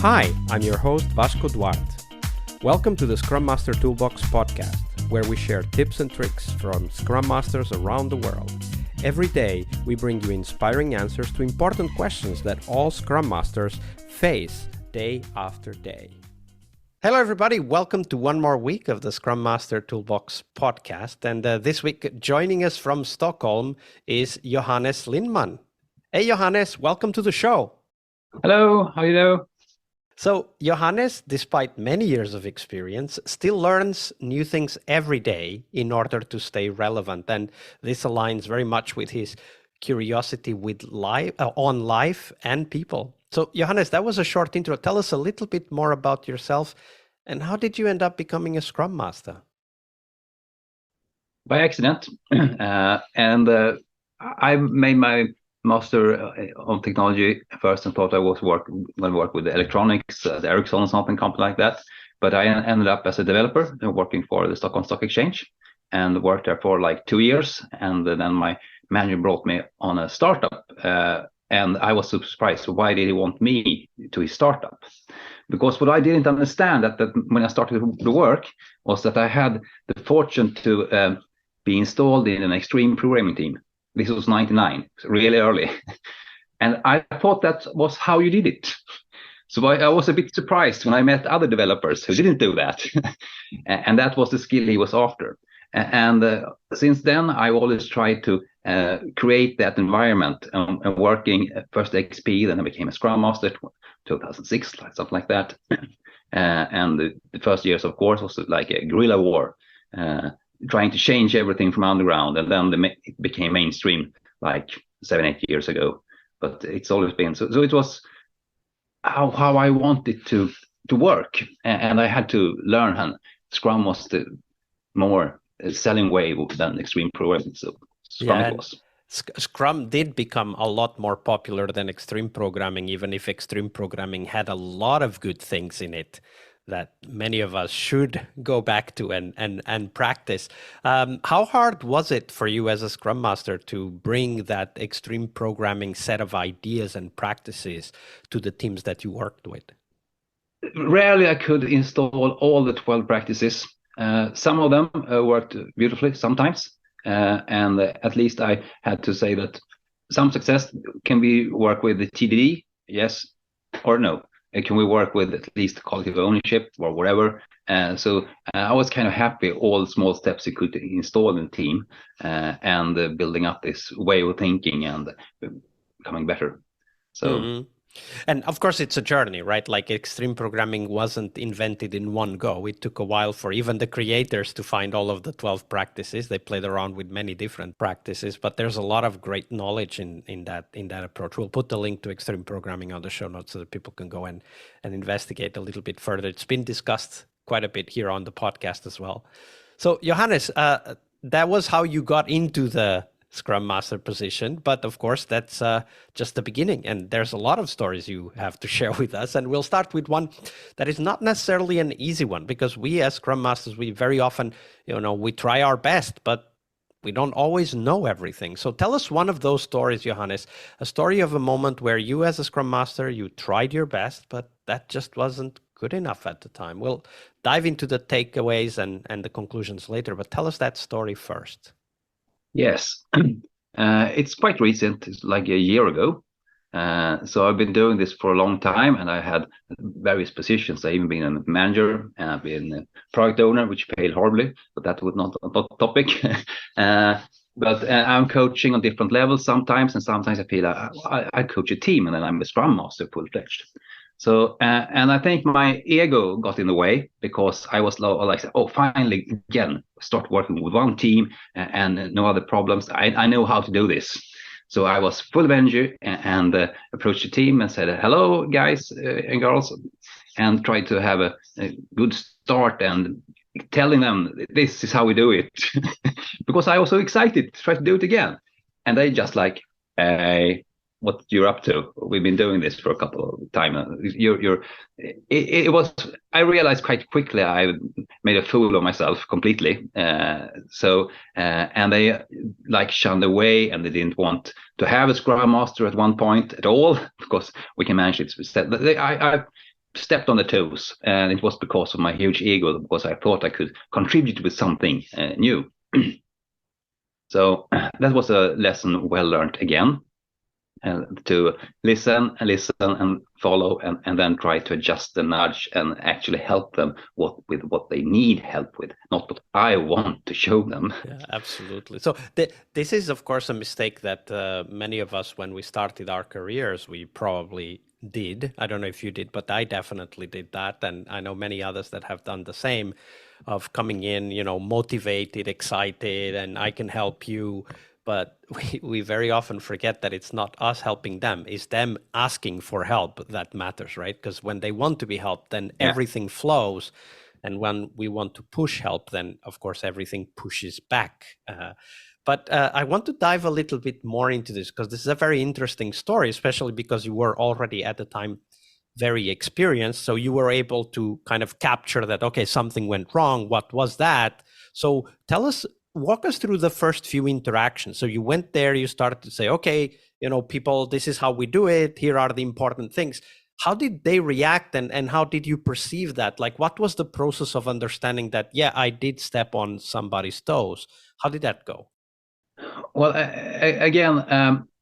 Hi, I'm your host Vasco Duarte. Welcome to the Scrum Master Toolbox podcast, where we share tips and tricks from Scrum Masters around the world. Every day, we bring you inspiring answers to important questions that all Scrum Masters face day after day. Hello, everybody. Welcome to one more week of the Scrum Master Toolbox podcast. And this week, joining us from Stockholm is Johannes Lindman. Hey, Johannes, welcome to the show. Hello, how are you doing? So Johannes, despite many years of experience, still learns new things every day in order to stay relevant. And this aligns very much with his curiosity with on life and people. So Johannes, that was a short intro. Tell us a little bit more about yourself and how did you end up becoming a Scrum Master? By accident. I made my master on technology first and thought I was going to work with the electronics, the Ericsson or something, company like that. But I ended up as a developer working for the Stockholm Stock Exchange and worked there for like 2 years. And then my manager brought me on a startup. And I was super surprised. Why did he want me to his startup? Because what I didn't understand that when I started to work was that I had the fortune to be installed in an extreme programming team. This was 99, really early. And I thought that was how you did it. So I was a bit surprised when I met other developers who didn't do that. And that was the skill he was after. And since then, I always tried to create that environment and working first XP, then I became a Scrum Master, 2006, something like that. And the first years, of course, was like a guerrilla war. Trying to change everything from underground, and then it became mainstream like 7-8 years ago. But it's always been so it was how I wanted to work, and I had to learn. And Scrum was the more selling way than extreme programming. So Scrum was. Scrum did become a lot more popular than extreme programming, even if extreme programming had a lot of good things in it that many of us should go back to and practice. How hard was it for you as a Scrum Master to bring that extreme programming set of ideas and practices to the teams that you worked with? Rarely I could install all the 12 practices. Some of them worked beautifully sometimes. And at least I had to say that some success can we work with the TDD, yes or no. Can we work with at least collective ownership or whatever? So I was kind of happy all the small steps you could install in the team and building up this way of thinking and becoming better. So. Mm-hmm. And of course, it's a journey, right? Like extreme programming wasn't invented in one go. It took a while for even the creators to find all of the 12 practices. They played around with many different practices, but there's a lot of great knowledge in that approach. We'll put the link to extreme programming on the show notes so that people can go and investigate a little bit further. It's been discussed quite a bit here on the podcast as well. So Johannes, that was how you got into the Scrum Master position, but of course that's just the beginning, and there's a lot of stories you have to share with us, and we'll start with one that is not necessarily an easy one, because we as Scrum Masters, we very often, we try our best, but we don't always know everything. So tell us one of those stories, Johannes, a story of a moment where you as a Scrum Master, you tried your best, but that just wasn't good enough at the time. We'll dive into the takeaways and the conclusions later, but tell us that story first. Yes, it's quite recent. It's like a year ago. So I've been doing this for a long time, and I had various positions. I even been a manager, and I've been a product owner, which failed horribly, but that was not a topic. But I'm coaching on different levels sometimes, and sometimes I feel I coach a team, and then I'm a Scrum Master full-fledged. So, and I think my ego got in the way because I was like, oh, finally, again, start working with one team and no other problems. I know how to do this. So I was full of energy and approached the team and said, hello, guys and girls, and tried to have a good start and telling them this is how we do it because I was so excited to try to do it again. And they just like, hey, what you're up to. We've been doing this for a couple of times. I realized quite quickly I made a fool of myself completely. And they like shunned away, and they didn't want to have a Scrum Master at one point at all, because we can manage it. stepped on the toes, and it was because of my huge ego, because I thought I could contribute with something new. So that was a lesson well learned again, to listen and follow, and then try to adjust the nudge and actually help them with what they need help with, not what I want to show them. Yeah, absolutely. So this is, of course, a mistake that many of us, when we started our careers, we probably did. I don't know if you did, but I definitely did that. And I know many others that have done the same, of coming in, motivated, excited, and I can help you. But we very often forget that it's not us helping them, it's them asking for help that matters, right? Because when they want to be helped, then everything flows. And when we want to push help, then of course everything pushes back. But I want to dive a little bit more into this, because this is a very interesting story, especially because you were already at the time very experienced. So you were able to kind of capture that, okay, something went wrong. What was that? So walk us through the first few interactions. So you went there, you started to say, okay, people, this is how we do it. Here are the important things. How did they react, and how did you perceive that? Like, what was the process of understanding that, yeah, I did step on somebody's toes? How did that go? Well, again,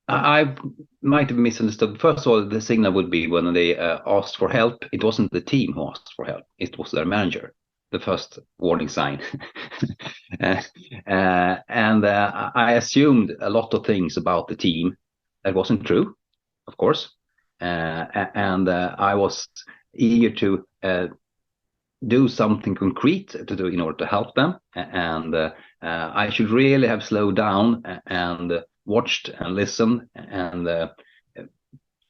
I might have misunderstood. First of all, the signal would be when they asked for help. It wasn't the team who asked for help; it was their manager. The first warning sign. And I assumed a lot of things about the team that wasn't true, of course. And I was eager to do something concrete to do in order to help them, and I should really have slowed down and watched and listened, and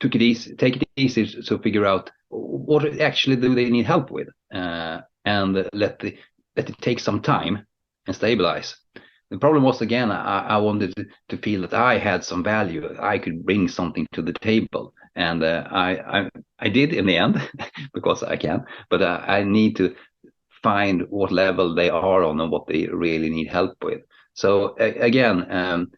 take it easy to figure out what actually do they need help with, and let it take some time and stabilize. The problem was, again, I wanted to feel that I had some value, I could bring something to the table, and I did in the end because I can, but I need to find what level they are on and what they really need help with. So again,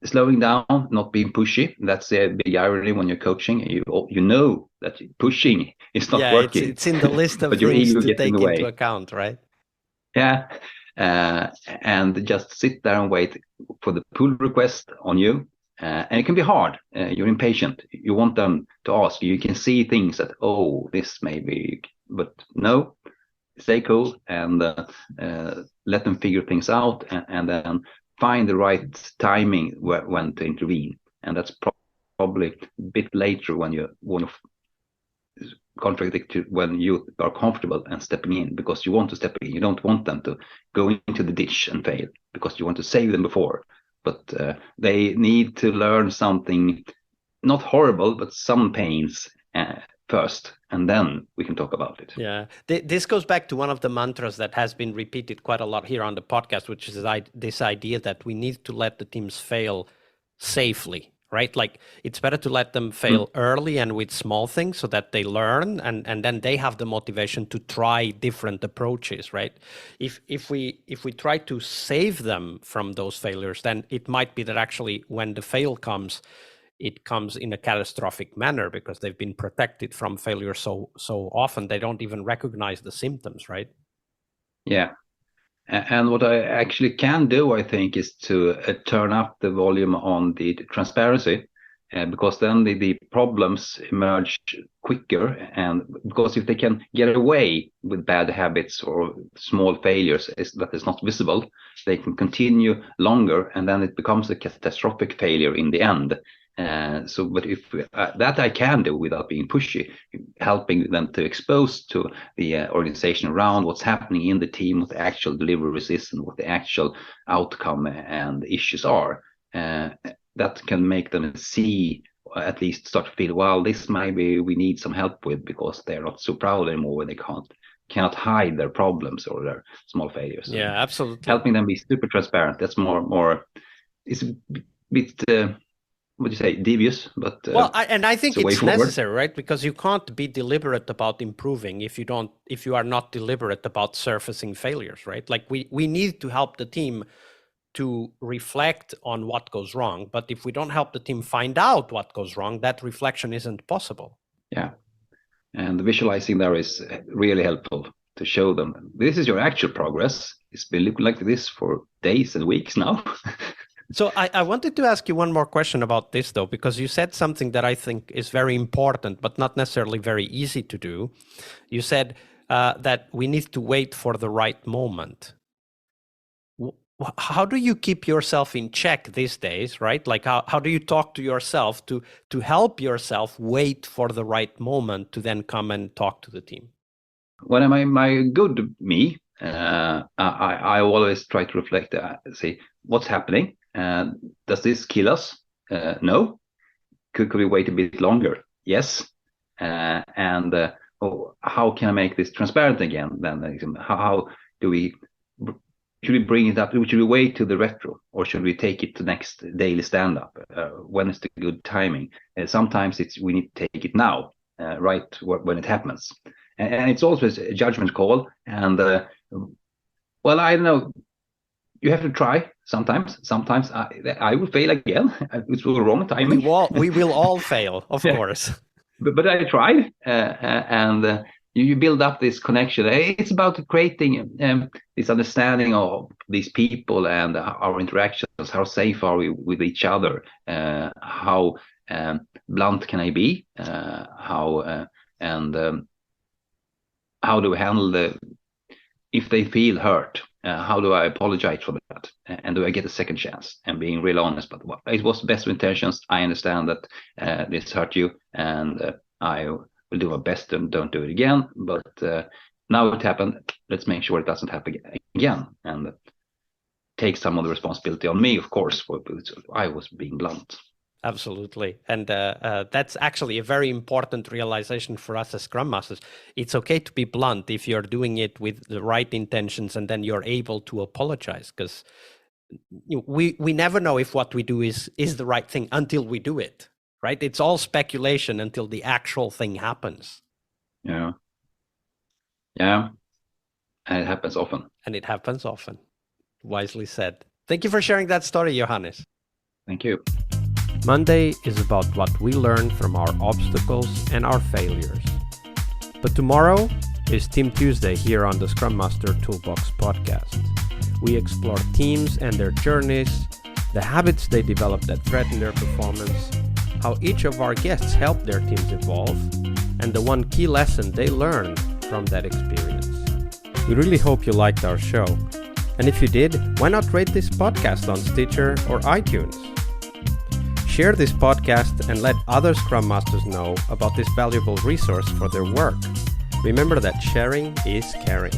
slowing down, not being pushy. That's a big irony when you're coaching. You know that pushing is not working. It's in the list of but your things ego to gets in take the into way. account, right? Yeah. And just sit there and wait for the pull request on you. And it can be hard. You're impatient. You want them to ask. You can see things that, oh, this may be, but no, stay cool and let them figure things out, and then find the right timing when to intervene. And that's probably a bit later when you want to contradict when you are comfortable and stepping in, because you want to step in. You don't want them to go into the ditch and fail, because you want to save them before. But they need to learn something, not horrible, but some pains first, and then we can talk about it. Yeah, this goes back to one of the mantras that has been repeated quite a lot here on the podcast, which is this idea that we need to let the teams fail safely, right? Like, it's better to let them fail early and with small things so that they learn, and then they have the motivation to try different approaches, right? If we try to save them from those failures, then it might be that actually when the fail comes, it comes in a catastrophic manner, because they've been protected from failure so often they don't even recognize the symptoms, right? Yeah. And what I actually can do, I think, is to turn up the volume on the transparency, because then the problems emerge quicker. And because if they can get away with bad habits or small failures that is not visible, they can continue longer, and then it becomes a catastrophic failure in the end. But if that I can do without being pushy, helping them to expose to the organization around what's happening in the team, what the actual deliveries is, and what the actual outcome and issues are. That can make them see, at least start to feel, well, this maybe we need some help with, because they're not so proud anymore when they cannot hide their problems or their small failures. Yeah, absolutely. Helping them be super transparent. That's more. It's a bit. What do you say, devious, but I think it's forward. necessary, right? Because you can't be deliberate about improving if you are not deliberate about surfacing failures, right? Like, we need to help the team to reflect on what goes wrong, but if we don't help the team find out what goes wrong, that reflection isn't possible. Yeah. And visualizing there is really helpful to show them this is your actual progress. It's been looking like this for days and weeks now. So I wanted to ask you one more question about this, though, because you said something that I think is very important, but not necessarily very easy to do. You said that we need to wait for the right moment. How do you keep yourself in check these days, right? Like how do you talk to yourself to help yourself wait for the right moment to then come and talk to the team? When am I my good me? I always try to reflect, say, what's happening? Does this kill us? No. Could we wait a bit longer? Yes. How can I make this transparent again? Then how do we? Should we bring it up? Should we wait to the retro, or should we take it to next daily stand-up? When is the good timing? Sometimes we need to take it now, right when it happens. And it's also a judgment call. And well, I don't know. You have to try sometimes. Sometimes I will fail again. It's the wrong timing. We will all fail, of course. But I tried, and you build up this connection. It's about creating this understanding of these people and our interactions. How safe are we with each other? How blunt can I be? How do we handle if they feel hurt? How do I apologize for that? And do I get a second chance? And being real honest, but it was the best of intentions. I understand that this hurt you, and I will do my best and don't do it again. But now it happened. Let's make sure it doesn't happen again, and take some of the responsibility on me, of course, for I was being blunt. Absolutely. And that's actually a very important realization for us as Scrum Masters. It's okay to be blunt if you're doing it with the right intentions, and then you're able to apologize, because we never know if what we do is the right thing until we do it, right? It's all speculation until the actual thing happens. Yeah. And it happens often. Wisely said. Thank you for sharing that story, Johannes. Thank you. Monday is about what we learn from our obstacles and our failures. But tomorrow is Team Tuesday here on the Scrum Master Toolbox podcast. We explore teams and their journeys, the habits they develop that threaten their performance, how each of our guests help their teams evolve, and the one key lesson they learned from that experience. We really hope you liked our show. And if you did, why not rate this podcast on Stitcher or iTunes? Share this podcast and let other Scrum Masters know about this valuable resource for their work. Remember that sharing is caring.